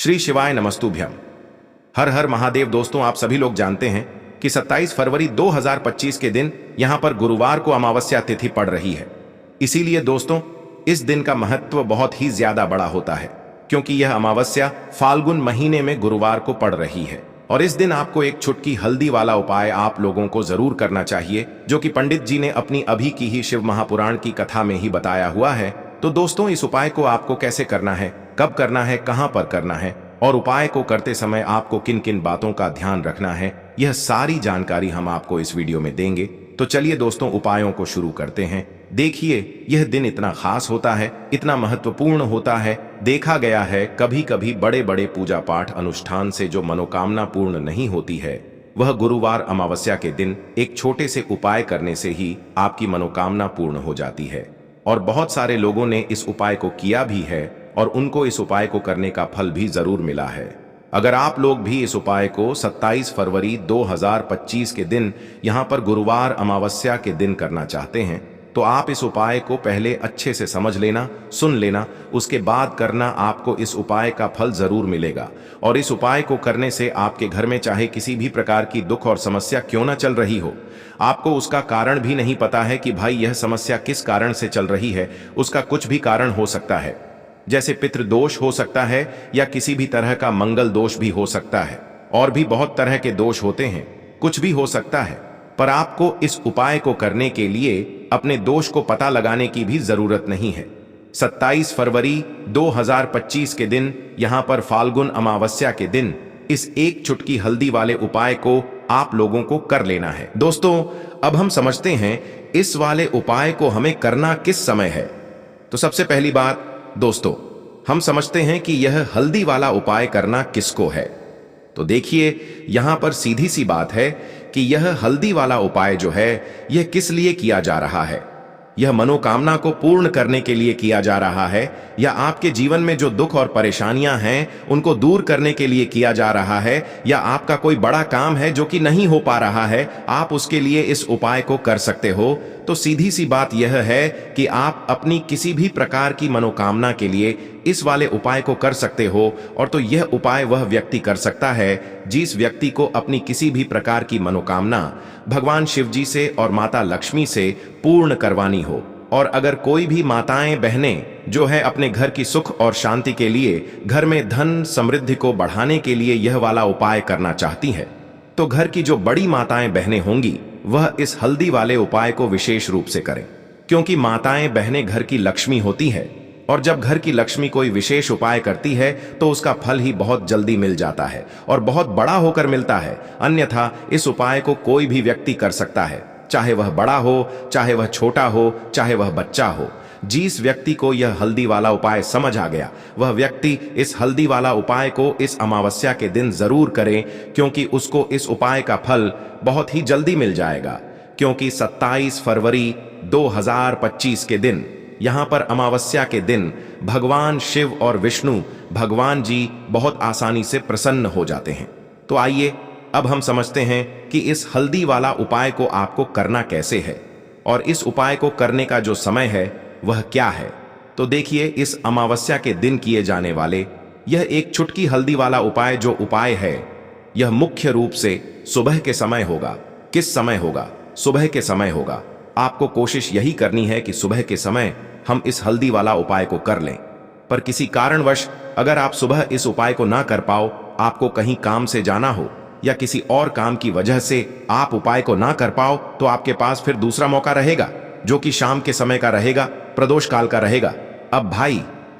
श्री शिवाय नमस्तुभ्यम। हर हर महादेव। दोस्तों, आप सभी लोग जानते हैं कि 27 फरवरी 2025 के दिन यहां पर गुरुवार को अमावस्या तिथि पड़ रही है। इसीलिए दोस्तों, इस दिन का महत्व बहुत ही ज्यादा बड़ा होता है, क्योंकि यह अमावस्या फाल्गुन महीने में गुरुवार को पड़ रही है। और इस दिन आपको एक चुटकी हल्दी वाला उपाय आप लोगों को जरूर करना चाहिए, जो कि पंडित जी ने अपनी अभी की ही शिव महापुराण की कथा में ही बताया हुआ है। तो दोस्तों, इस उपाय को आपको कैसे करना है, कब करना है, कहां पर करना है और उपाय को करते समय आपको किन किन बातों का ध्यान रखना है, यह सारी जानकारी हम आपको इस वीडियो में देंगे। तो चलिए दोस्तों, उपायों को शुरू करते हैं। देखिए, यह दिन इतना खास होता है, इतना महत्वपूर्ण होता है। देखा गया है कभी कभी बड़े बड़े पूजा पाठ अनुष्ठान से जो मनोकामना पूर्ण नहीं होती है, वह गुरुवार अमावस्या के दिन एक छोटे से उपाय करने से ही आपकी मनोकामना पूर्ण हो जाती है। और बहुत सारे लोगों ने इस उपाय को किया भी है और उनको इस उपाय को करने का फल भी जरूर मिला है। अगर आप लोग भी इस उपाय को 27 फरवरी 2025 के दिन यहां पर गुरुवार अमावस्या के दिन करना चाहते हैं, तो आप इस उपाय को पहले अच्छे से समझ लेना, सुन लेना, उसके बाद करना। आपको इस उपाय का फल जरूर मिलेगा। और इस उपाय को करने से आपके घर में चाहे किसी भी प्रकार की दुख और समस्या क्यों ना चल रही हो, आपको उसका कारण भी नहीं पता है कि भाई यह समस्या किस कारण से चल रही है, उसका कुछ भी कारण हो सकता है। जैसे पितृदोष हो सकता है या किसी भी तरह का मंगल दोष भी हो सकता है, और भी बहुत तरह के दोष होते हैं, कुछ भी हो सकता है। पर आपको इस उपाय को करने के लिए अपने दोष को पता लगाने की भी जरूरत नहीं है। 27 फरवरी 2025 के दिन यहां पर फाल्गुन अमावस्या के दिन इस एक चुटकी हल्दी वाले उपाय को आप लोगों को कर लेना है। दोस्तों, अब हम समझते हैं इस वाले उपाय को हमें करना किस समय है। तो सबसे पहली बात दोस्तों, हम समझते हैं कि यह हल्दी वाला उपाय करना किसको है। तो देखिए, यहां पर सीधी सी बात है कि यह हल्दी वाला उपाय जो है, यह किस लिए किया जा रहा है। यह मनोकामना को पूर्ण करने के लिए किया जा रहा है, या आपके जीवन में जो दुख और परेशानियां हैं उनको दूर करने के लिए किया जा रहा है, या आपका कोई बड़ा काम है जो कि नहीं हो पा रहा है, आप उसके लिए इस उपाय को कर सकते हो। तो सीधी सी बात यह है कि आप अपनी किसी भी प्रकार की मनोकामना के लिए इस वाले उपाय को कर सकते हो। और तो यह उपाय वह व्यक्ति कर सकता है जिस व्यक्ति को अपनी किसी भी प्रकार की मनोकामना भगवान शिव जी से और माता लक्ष्मी से पूर्ण करवानी हो। और अगर कोई भी माताएं बहनें जो है अपने घर की सुख और शांति के लिए, घर में धन समृद्धि को बढ़ाने के लिए यह वाला उपाय करना चाहती है, तो घर की जो बड़ी माताएं बहनें होंगी वह इस हल्दी वाले उपाय को विशेष रूप से करें, क्योंकि माताएं बहनें घर की लक्ष्मी होती है। और जब घर की लक्ष्मी कोई विशेष उपाय करती है तो उसका फल ही बहुत जल्दी मिल जाता है और बहुत बड़ा होकर मिलता है। अन्यथा इस उपाय को कोई भी व्यक्ति कर सकता है, चाहे वह बड़ा हो, चाहे वह छोटा हो, चाहे वह बच्चा हो। जिस व्यक्ति को यह हल्दी वाला उपाय समझ आ गया, वह व्यक्ति इस हल्दी वाला उपाय को इस अमावस्या के दिन जरूर करें, क्योंकि उसको इस उपाय का फल बहुत ही जल्दी मिल जाएगा। क्योंकि 27 फरवरी 2025 के दिन यहां पर अमावस्या के दिन भगवान शिव और विष्णु भगवान जी बहुत आसानी से प्रसन्न हो जाते हैं। तो आइए अब हम समझते हैं कि इस हल्दी वाला उपाय को आपको करना कैसे है, और इस उपाय को करने का जो समय है वह क्या है। तो देखिए, इस अमावस्या के दिन किए जाने वाले यह एक चुटकी हल्दी वाला उपाय जो उपाय है, यह मुख्य रूप से सुबह के समय होगा। किस समय होगा? सुबह के समय होगा। आपको कोशिश यही करनी है कि सुबह के समय हम इस हल्दी वाला उपाय को कर लें। पर किसी कारणवश अगर आप सुबह इस उपाय को ना कर पाओ, आपको कहीं काम से जाना हो या किसी और काम की वजह से आप उपाय को ना कर पाओ, तो आपके पास फिर दूसरा मौका रहेगा, जो कि शाम के समय का रहेगा, प्रदोष काल का रहेगा। अब भाई,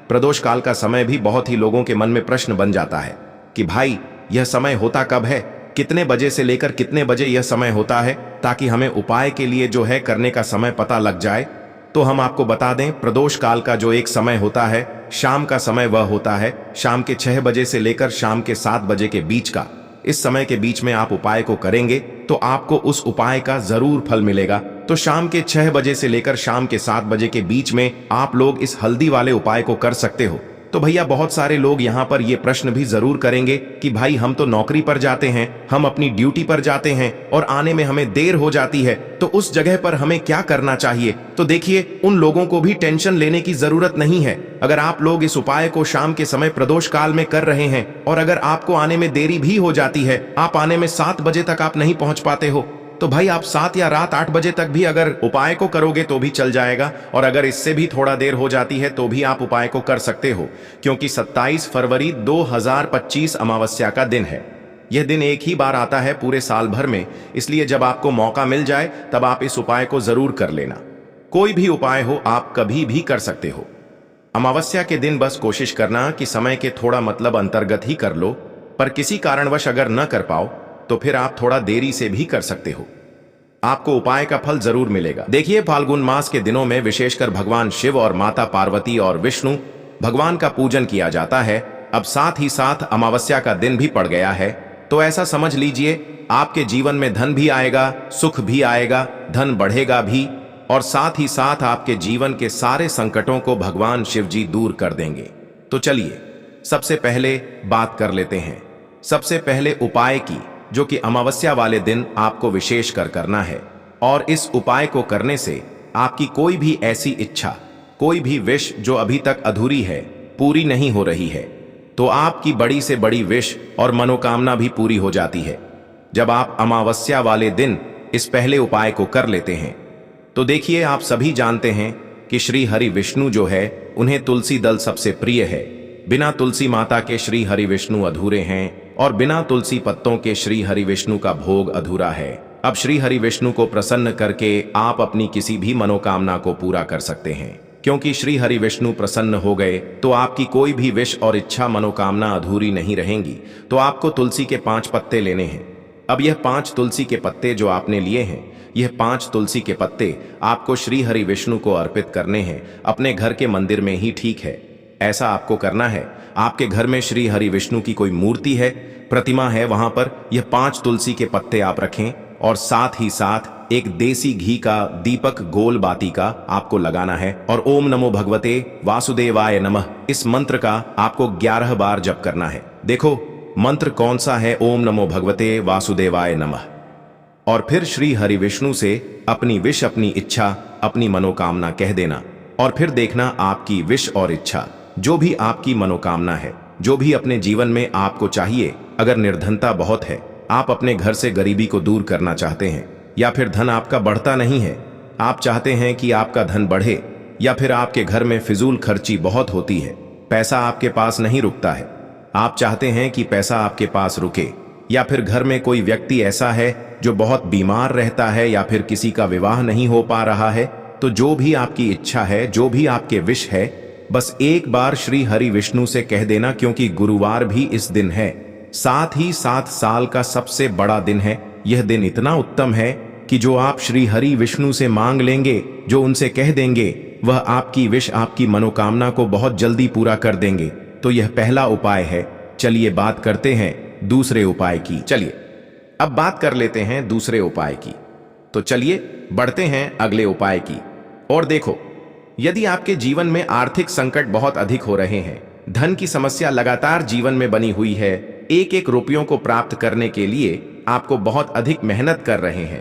प्रदोष काल का समय भी बहुत ही लोगों के मन में प्रश्न बन जाता है कि भाई यह समय होता कब है, कितने बजे से लेकर कितने बजे यह समय होता है, ताकि हमें उपाय के लिए जो है करने का समय पता लग जाए। तो हम आपको बता दें, प्रदोष काल का जो एक समय होता है, शाम का समय वह होता है शाम के 6 बजे से लेकर शाम के 7 बजे के बीच का। इस समय के बीच में आप उपाय को करेंगे तो आपको उस उपाय का जरूर फल मिलेगा। तो शाम के 6 बजे से लेकर शाम के 7 बजे के बीच में आप लोग इस हल्दी वाले उपाय को कर सकते हो। तो भैया बहुत सारे लोग यहाँ पर ये प्रश्न भी जरूर करेंगे कि भाई हम तो नौकरी पर जाते हैं, हम अपनी ड्यूटी पर जाते हैं और आने में हमें देर हो जाती है, तो उस जगह पर हमें क्या करना चाहिए। तो देखिए, उन लोगों को भी टेंशन लेने की जरूरत नहीं है। अगर आप लोग इस उपाय को शाम के समय प्रदोष काल में कर रहे हैं और अगर आपको आने में देरी भी हो जाती है, आप आने में 7 बजे तक आप नहीं पहुंच पाते हो, तो भाई आप 7 या रात 8 बजे तक भी अगर उपाय को करोगे तो भी चल जाएगा। और अगर इससे भी थोड़ा देर हो जाती है तो भी आप उपाय को कर सकते हो, क्योंकि 27 फरवरी 2025 अमावस्या का दिन है। यह दिन एक ही बार आता है पूरे साल भर में, इसलिए जब आपको मौका मिल जाए तब आप इस उपाय को जरूर कर लेना। कोई भी उपाय हो आप कभी भी कर सकते हो। अमावस्या के दिन बस कोशिश करना कि समय के थोड़ा मतलब अंतर्गत ही कर लो, पर किसी कारणवश अगर न कर पाओ तो फिर आप थोड़ा देरी से भी कर सकते हो, आपको उपाय का फल जरूर मिलेगा। देखिए, फाल्गुन मास के दिनों में विशेषकर भगवान शिव और माता पार्वती और विष्णु भगवान का पूजन किया जाता है। अब साथ ही साथ अमावस्या का दिन भी पड़ गया है, तो ऐसा समझ लीजिए आपके जीवन में धन भी आएगा, सुख भी आएगा, धन बढ़ेगा भी, और साथ ही साथ आपके जीवन के सारे संकटों को भगवान शिव जी दूर कर देंगे। तो चलिए सबसे पहले बात कर लेते हैं, सबसे पहले उपाय की, जो कि अमावस्या वाले दिन आपको विशेष कर करना है। और इस उपाय को करने से आपकी कोई भी ऐसी इच्छा, कोई भी विश जो अभी तक अधूरी है, पूरी नहीं हो रही है, तो आपकी बड़ी से बड़ी विश और मनोकामना भी पूरी हो जाती है जब आप अमावस्या वाले दिन इस पहले उपाय को कर लेते हैं। तो देखिए, आप सभी जानते हैं कि श्री हरि विष्णु जो है उन्हें तुलसी दल सबसे प्रिय है। बिना तुलसी माता के श्री हरि विष्णु अधूरे हैं और बिना तुलसी पत्तों के श्री हरि विष्णु का भोग अधूरा है। अब श्री हरि विष्णु को प्रसन्न करके आप अपनी किसी भी मनोकामना को पूरा कर सकते हैं, क्योंकि श्री हरि विष्णु प्रसन्न हो गए तो आपकी कोई भी विश और इच्छा मनोकामना अधूरी नहीं रहेंगी। तो आपको तुलसी के 5 पत्ते लेने हैं। अब यह 5 तुलसी के पत्ते जो आपने लिए हैं, यह 5 तुलसी के पत्ते आपको श्री हरि विष्णु को अर्पित करने हैं, अपने घर के मंदिर में ही ठीक है। ऐसा आपको करना है, आपके घर में श्री हरि विष्णु की कोई मूर्ति है, प्रतिमा है, वहां पर यह 5 तुलसी के पत्ते आप रखें और साथ ही साथ एक देसी घी का दीपक गोल बाती का आपको लगाना है और ओम नमो भगवते वासुदेवाय नमः इस मंत्र का आपको 11 बार जप करना है। देखो मंत्र कौन सा है, ओम नमो भगवते वासुदेवाय नमः। और फिर श्री हरि विष्णु से अपनी विश, अपनी इच्छा, अपनी मनोकामना कह देना और फिर देखना आपकी विश और इच्छा, जो भी आपकी मनोकामना है, जो भी अपने जीवन में आपको चाहिए। अगर निर्धनता बहुत है, आप अपने घर से गरीबी को दूर करना चाहते हैं, या फिर धन आपका बढ़ता नहीं है, आप चाहते हैं कि आपका धन बढ़े, या फिर आपके घर में फिजूल खर्ची बहुत होती है, पैसा आपके पास नहीं रुकता है, आप चाहते हैं कि पैसा आपके पास रुके, या फिर घर में कोई व्यक्ति ऐसा है जो बहुत बीमार रहता है, या फिर किसी का विवाह नहीं हो पा रहा है, तो जो भी आपकी इच्छा है, जो भी आपके विश है, बस एक बार श्री हरि विष्णु से कह देना, क्योंकि गुरुवार भी इस दिन है, साथ ही साथ साल का सबसे बड़ा दिन है। यह दिन इतना उत्तम है कि जो आप श्री हरि विष्णु से मांग लेंगे, जो उनसे कह देंगे, वह आपकी विश, आपकी मनोकामना को बहुत जल्दी पूरा कर देंगे। तो यह पहला उपाय है। चलिए बात करते हैं दूसरे उपाय की। चलिए अब बात कर लेते हैं दूसरे उपाय की। तो चलिए बढ़ते हैं अगले उपाय की। और देखो, यदि आपके जीवन में आर्थिक संकट बहुत अधिक हो रहे हैं, धन की समस्या लगातार जीवन में बनी हुई है, एक एक रुपयों को प्राप्त करने के लिए आपको बहुत अधिक मेहनत कर रहे हैं,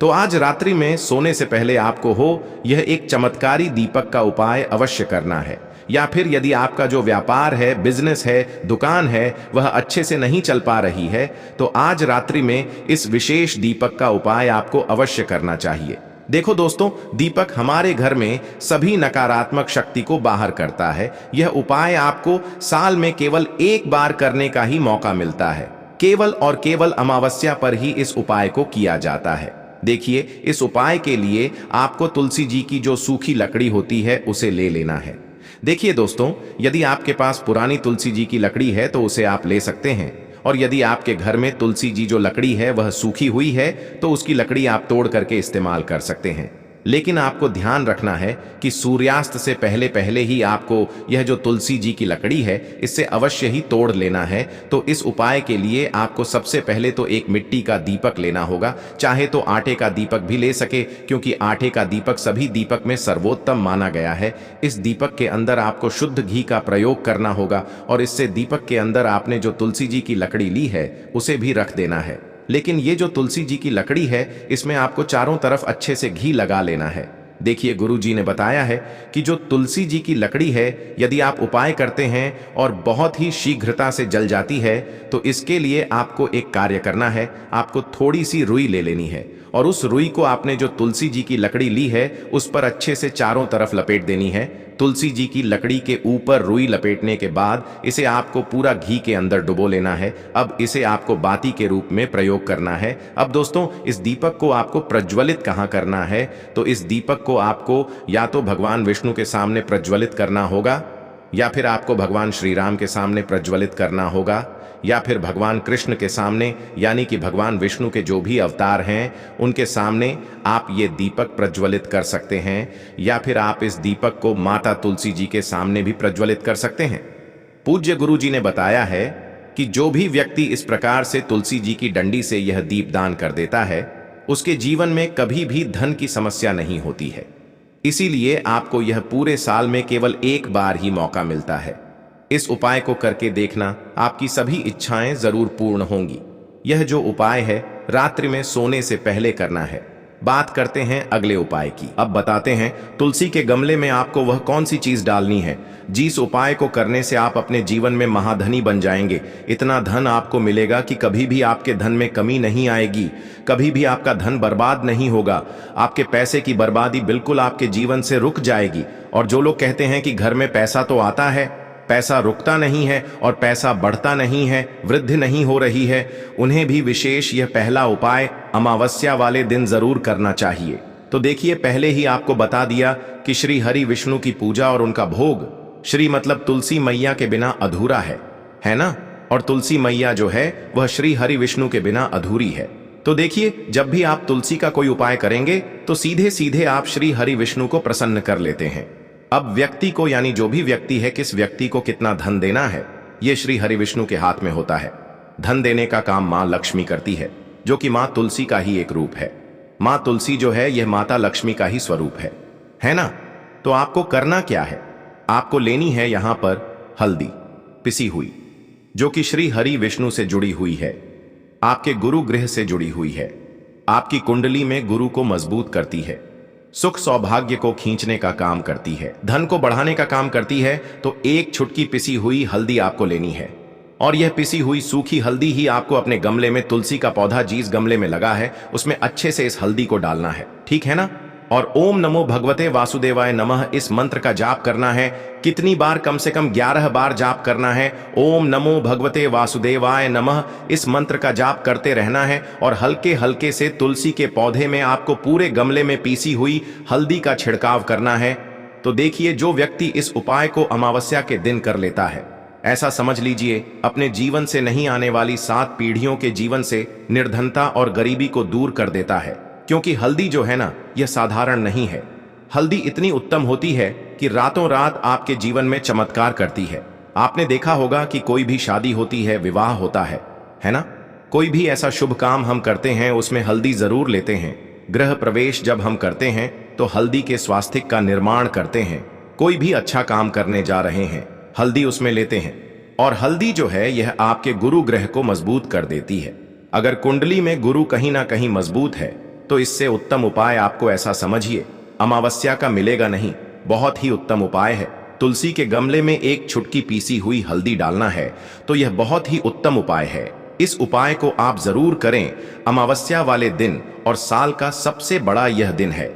तो आज रात्रि में सोने से पहले आपको यह एक चमत्कारी दीपक का उपाय अवश्य करना है। या फिर यदि आपका जो व्यापार है, बिजनेस है, दुकान है, वह अच्छे से नहीं चल पा रही है, तो आज रात्रि में इस विशेष दीपक का उपाय आपको अवश्य करना चाहिए। देखो दोस्तों, दीपक हमारे घर में सभी नकारात्मक शक्ति को बाहर करता है। यह उपाय आपको साल में केवल एक बार करने का ही मौका मिलता है। केवल और केवल अमावस्या पर ही इस उपाय को किया जाता है। देखिए, इस उपाय के लिए आपको तुलसी जी की जो सूखी लकड़ी होती है उसे ले लेना है। देखिए दोस्तों, यदि आपके पास पुरानी तुलसी जी की लकड़ी है तो उसे आप ले सकते हैं, और यदि आपके घर में तुलसी जी जो लकड़ी है वह सूखी हुई है तो उसकी लकड़ी आप तोड़ करके इस्तेमाल कर सकते हैं। लेकिन आपको ध्यान रखना है कि सूर्यास्त से पहले पहले ही आपको यह जो तुलसी जी की लकड़ी है इससे अवश्य ही तोड़ लेना है। तो इस उपाय के लिए आपको सबसे पहले तो एक मिट्टी का दीपक लेना होगा, चाहे तो आटे का दीपक भी ले सके, क्योंकि आटे का दीपक सभी दीपक में सर्वोत्तम माना गया है। इस दीपक के अंदर आपको शुद्ध घी का प्रयोग करना होगा और इससे दीपक के अंदर आपने जो तुलसी जी की लकड़ी ली है उसे भी रख देना है। लेकिन ये जो तुलसी जी की लकड़ी है इसमें आपको चारों तरफ अच्छे से घी लगा लेना है। देखिए, गुरु जी ने बताया है कि जो तुलसी जी की लकड़ी है यदि आप उपाय करते हैं और बहुत ही शीघ्रता से जल जाती है तो इसके लिए आपको एक कार्य करना है। आपको थोड़ी सी रुई ले लेनी है और उस रुई को आपने जो तुलसी जी की लकड़ी ली है उस पर अच्छे से चारों तरफ लपेट देनी है। तुलसी जी की लकड़ी के ऊपर रुई लपेटने के बाद इसे आपको पूरा घी के अंदर डुबो लेना है। अब इसे आपको बाती के रूप में प्रयोग करना है। अब दोस्तों, इस दीपक को आपको प्रज्वलित कहाँ करना है? तो इस दीपक को आपको या तो भगवान विष्णु के सामने प्रज्वलित करना होगा, या फिर आपको भगवान श्री राम के सामने प्रज्वलित करना होगा, या फिर भगवान कृष्ण के सामने, यानी कि भगवान विष्णु के जो भी अवतार हैं उनके सामने आप ये दीपक प्रज्वलित कर सकते हैं, या फिर आप इस दीपक को माता तुलसी जी के सामने भी प्रज्वलित कर सकते हैं। पूज्य गुरु जी ने बताया है कि जो भी व्यक्ति इस प्रकार से तुलसी जी की डंडी से यह दीपदान कर देता है उसके जीवन में कभी भी धन की समस्या नहीं होती है। इसीलिए आपको यह पूरे साल में केवल एक बार ही मौका मिलता है। इस उपाय को करके देखना, आपकी सभी इच्छाएं जरूर पूर्ण होंगी। यह जो उपाय है रात्रि में सोने से पहले करना है। बात करते हैं अगले उपाय की। अब बताते हैं तुलसी के गमले में आपको वह कौन सी चीज डालनी है जिस उपाय को करने से आप अपने जीवन में महाधनी बन जाएंगे। इतना धन आपको मिलेगा कि कभी भी आपके धन में कमी नहीं आएगी, कभी भी आपका धन बर्बाद नहीं होगा। आपके पैसे की बर्बादी बिल्कुल आपके जीवन से रुक जाएगी। और जो लोग कहते हैं कि घर में पैसा तो आता है, पैसा रुकता नहीं है और पैसा बढ़ता नहीं है, वृद्धि नहीं हो रही है, उन्हें भी विशेष यह पहला उपाय अमावस्या वाले दिन जरूर करना चाहिए। तो देखिए, पहले ही आपको बता दिया कि श्री हरि विष्णु की पूजा और उनका भोग, श्री मतलब तुलसी मैया के बिना अधूरा है ना? और तुलसी मैया जो है वह श्री हरि विष्णु के बिना अधूरी है। तो देखिए, जब भी आप तुलसी का कोई उपाय करेंगे तो सीधे सीधे आप श्री हरि विष्णु को प्रसन्न कर लेते हैं। अब व्यक्ति को, यानी जो भी व्यक्ति है, किस व्यक्ति को कितना धन देना है यह श्री हरि विष्णु के हाथ में होता है। धन देने का काम मां लक्ष्मी करती है, जो कि मां तुलसी का ही एक रूप है। मां तुलसी जो है यह माता लक्ष्मी का ही स्वरूप है ना? तो आपको करना क्या है? आपको लेनी है यहां पर हल्दी पिसी हुई, जो कि श्री हरि विष्णु से जुड़ी हुई है, आपके गुरु गृह से जुड़ी हुई है, आपकी कुंडली में गुरु को मजबूत करती है, सुख सौभाग्य को खींचने का काम करती है, धन को बढ़ाने का काम करती है। तो एक छुटकी पिसी हुई हल्दी आपको लेनी है और यह पिसी हुई सूखी हल्दी ही आपको अपने गमले में, तुलसी का पौधा जिस गमले में लगा है उसमें अच्छे से इस हल्दी को डालना है, ठीक है ना? और ओम नमो भगवते वासुदेवाय नमः इस मंत्र का जाप करना है। कितनी बार? कम से कम 11 बार जाप करना है। ओम नमो भगवते वासुदेवाय नमः इस मंत्र का जाप करते रहना है और हल्के हल्के से तुलसी के पौधे में आपको पूरे गमले में पीसी हुई हल्दी का छिड़काव करना है। तो देखिए, जो व्यक्ति इस उपाय को अमावस्या के दिन कर लेता है, ऐसा समझ लीजिए अपने जीवन से नहीं आने वाली 7 पीढ़ियों के जीवन से निर्धनता और गरीबी को दूर कर देता है। क्योंकि हल्दी जो है ना, यह साधारण नहीं है। हल्दी इतनी उत्तम होती है कि रातों रात आपके जीवन में चमत्कार करती है। आपने देखा होगा कि कोई भी शादी होती है, विवाह होता है ना? कोई भी ऐसा शुभ काम हम करते हैं उसमें हल्दी जरूर लेते हैं। गृह प्रवेश जब हम करते हैं तो हल्दी के स्वास्तिक का निर्माण करते हैं। कोई भी अच्छा काम करने जा रहे हैं, हल्दी उसमें लेते हैं। और हल्दी जो है यह आपके गुरु ग्रह को मजबूत कर देती है। अगर कुंडली में गुरु कहीं ना कहीं मजबूत है तो इससे उत्तम उपाय आपको, ऐसा समझिए, अमावस्या का मिलेगा नहीं। बहुत ही उत्तम उपाय है। तुलसी के गमले में एक छुटकी पीसी हुई हल्दी डालना है, तो यह बहुत ही उत्तम उपाय है। इस उपाय को आप जरूर करें अमावस्या वाले दिन, और साल का सबसे बड़ा यह दिन है।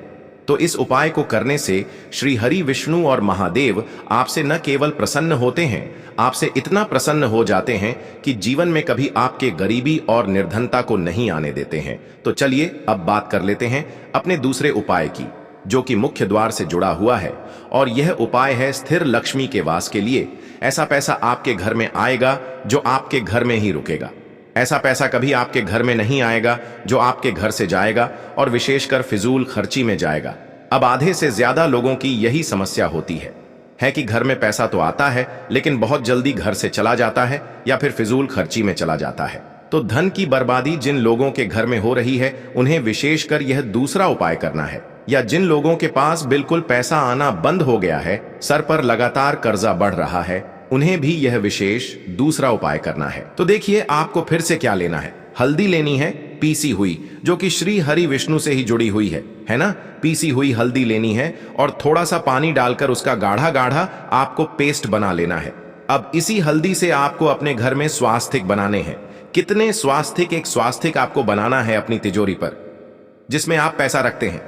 तो इस उपाय को करने से श्री हरि विष्णु और महादेव आपसे न केवल प्रसन्न होते हैं, आपसे इतना प्रसन्न हो जाते हैं कि जीवन में कभी आपके गरीबी और निर्धनता को नहीं आने देते हैं। तो चलिए अब बात कर लेते हैं अपने दूसरे उपाय की, जो कि मुख्य द्वार से जुड़ा हुआ है। और यह उपाय है स्थिर लक्ष्मी के वास के लिए। ऐसा पैसा आपके घर में आएगा जो आपके घर में ही रुकेगा। ऐसा पैसा कभी आपके घर में नहीं आएगा जो आपके घर से जाएगा और विशेषकर फिजूल खर्ची में जाएगा। अब आधे से ज्यादा लोगों की यही समस्या होती है कि घर में पैसा तो आता है लेकिन बहुत जल्दी घर से चला जाता है या फिर फिजूल खर्ची में चला जाता है। तो धन की बर्बादी जिन लोगों के घर में हो रही है उन्हें विशेषकर यह दूसरा उपाय करना है, या जिन लोगों के पास बिल्कुल पैसा आना बंद हो गया है, सर पर लगातार कर्जा बढ़ रहा है, उन्हें भी यह विशेष दूसरा उपाय करना है। तो देखिए आपको फिर से क्या लेना है। हल्दी लेनी है पीसी हुई, जो कि श्री हरि विष्णु से ही जुड़ी हुई है ना। पीसी हुई हल्दी लेनी है और थोड़ा सा पानी डालकर उसका गाढ़ा गाढ़ा आपको पेस्ट बना लेना है। अब इसी हल्दी से आपको अपने घर में स्वास्तिक बनाने हैं। कितने स्वास्तिक? एक स्वास्तिक आपको बनाना है अपनी तिजोरी पर, जिसमें आप पैसा रखते हैं।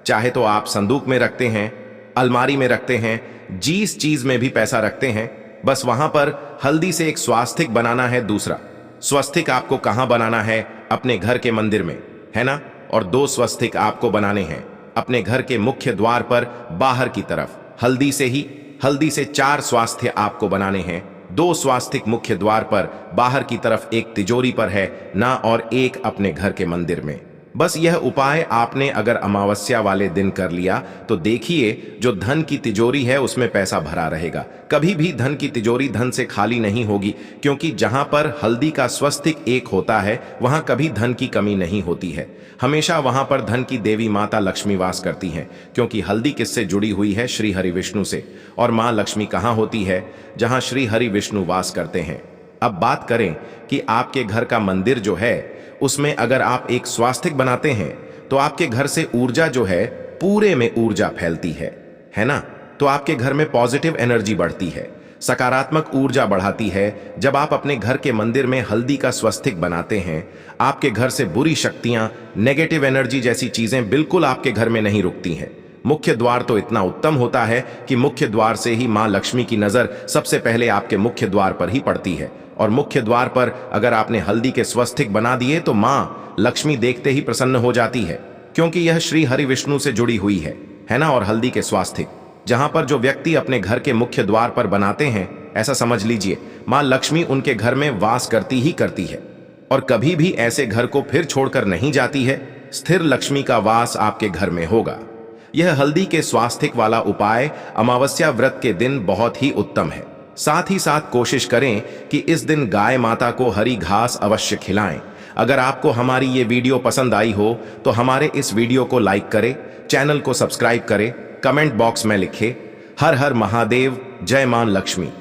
चाहे तो आप संदूक में रखते हैं, अलमारी में रखते हैं, जिस चीज में भी पैसा रखते हैं, बस वहां पर हल्दी से एक स्वास्तिक बनाना है। दूसरा स्वस्तिक आपको कहां बनाना है? अपने घर के मंदिर में, है ना। और 2 स्वस्तिक आपको बनाने हैं अपने घर के मुख्य द्वार पर बाहर की तरफ। हल्दी से 4 स्वास्थ्य आपको बनाने हैं। 2 स्वास्तिक मुख्य द्वार पर बाहर की तरफ, एक तिजोरी पर है ना, और एक अपने घर के मंदिर में। बस यह उपाय आपने अगर अमावस्या वाले दिन कर लिया तो देखिए जो धन की तिजोरी है उसमें पैसा भरा रहेगा। कभी भी धन की तिजोरी धन से खाली नहीं होगी, क्योंकि जहां पर हल्दी का स्वस्तिक एक होता है वहां कभी धन की कमी नहीं होती है। हमेशा वहां पर धन की देवी माता लक्ष्मी वास करती हैं, क्योंकि हल्दी किससे जुड़ी हुई है? श्री हरि विष्णु से। और मां लक्ष्मी कहां होती है? जहां श्री हरि विष्णु वास करते हैं। अब बात करें कि आपके घर का मंदिर जो है उसमें अगर आप एक स्वास्तिक बनाते हैं तो आपके घर से ऊर्जा जो है पूरे में ऊर्जा फैलती है ना। तो आपके घर में पॉजिटिव एनर्जी बढ़ती है, सकारात्मक ऊर्जा बढ़ाती है। जब आप अपने घर के मंदिर में हल्दी का स्वस्तिक बनाते हैं, आपके घर से बुरी शक्तियां, नेगेटिव एनर्जी जैसी चीजें बिल्कुल आपके घर में नहीं रुकती हैं। मुख्य द्वार तो इतना उत्तम होता है कि मुख्य द्वार से ही मां लक्ष्मी की नजर सबसे पहले आपके मुख्य द्वार पर ही पड़ती है। और मुख्य द्वार पर अगर आपने हल्दी के स्वस्तिक बना दिए तो मां लक्ष्मी देखते ही प्रसन्न हो जाती है, क्योंकि यह श्री हरि विष्णु से जुड़ी हुई है ना। और हल्दी के स्वास्तिक जहां पर जो व्यक्ति अपने घर के मुख्य द्वार पर बनाते हैं, ऐसा समझ लीजिए मां लक्ष्मी उनके घर में वास करती ही करती है और कभी भी ऐसे घर को फिर छोड़कर नहीं जाती है। स्थिर लक्ष्मी का वास आपके घर में होगा। यह हल्दी के स्वास्तिक वाला उपाय अमावस्या व्रत के दिन बहुत ही उत्तम है। साथ ही साथ कोशिश करें कि इस दिन गाय माता को हरी घास अवश्य खिलाएं। अगर आपको हमारी ये वीडियो पसंद आई हो तो हमारे इस वीडियो को लाइक करें, चैनल को सब्सक्राइब करें, कमेंट बॉक्स में लिखें हर हर महादेव, जय मां लक्ष्मी।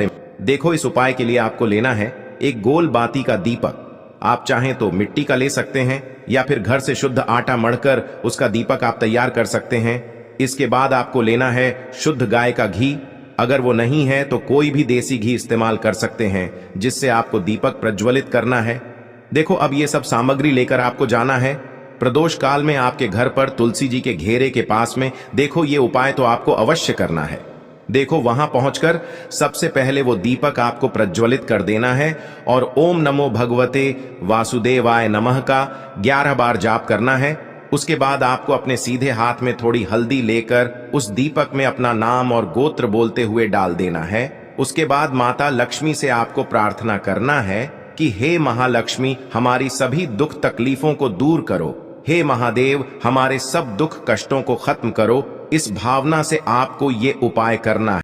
देखो इस उपाय के लिए आपको लेना है एक गोल बाती का दीपक। आप चाहें तो मिट्टी का ले सकते हैं या फिर घर से शुद्ध आटा मढ़कर उसका दीपक आप तैयार कर सकते हैं। इसके बाद आपको लेना है शुद्ध गाय का घी। अगर वो नहीं है तो कोई भी देसी घी इस्तेमाल कर सकते हैं, जिससे आपको दीपक प्रज्वलित करना है। देखो अब ये सब सामग्री लेकर आपको जाना है प्रदोष काल में आपके घर पर तुलसी जी के घेरे के पास में। देखो ये उपाय तो आपको अवश्य करना है। देखो वहां पहुंचकर सबसे पहले वो दीपक आपको प्रज्वलित कर देना है और ओम नमो भगवते वासुदेवाय नमः का 11 बार जाप करना है। उसके बाद आपको अपने सीधे हाथ में थोड़ी हल्दी लेकर उस दीपक में अपना नाम और गोत्र बोलते हुए डाल देना है। उसके बाद माता लक्ष्मी से आपको प्रार्थना करना है कि हे महालक्ष्मी हमारी सभी दुख तकलीफों को दूर करो, हे महादेव हमारे सब दुख कष्टों को खत्म करो। इस भावना से आपको ये उपाय करना है।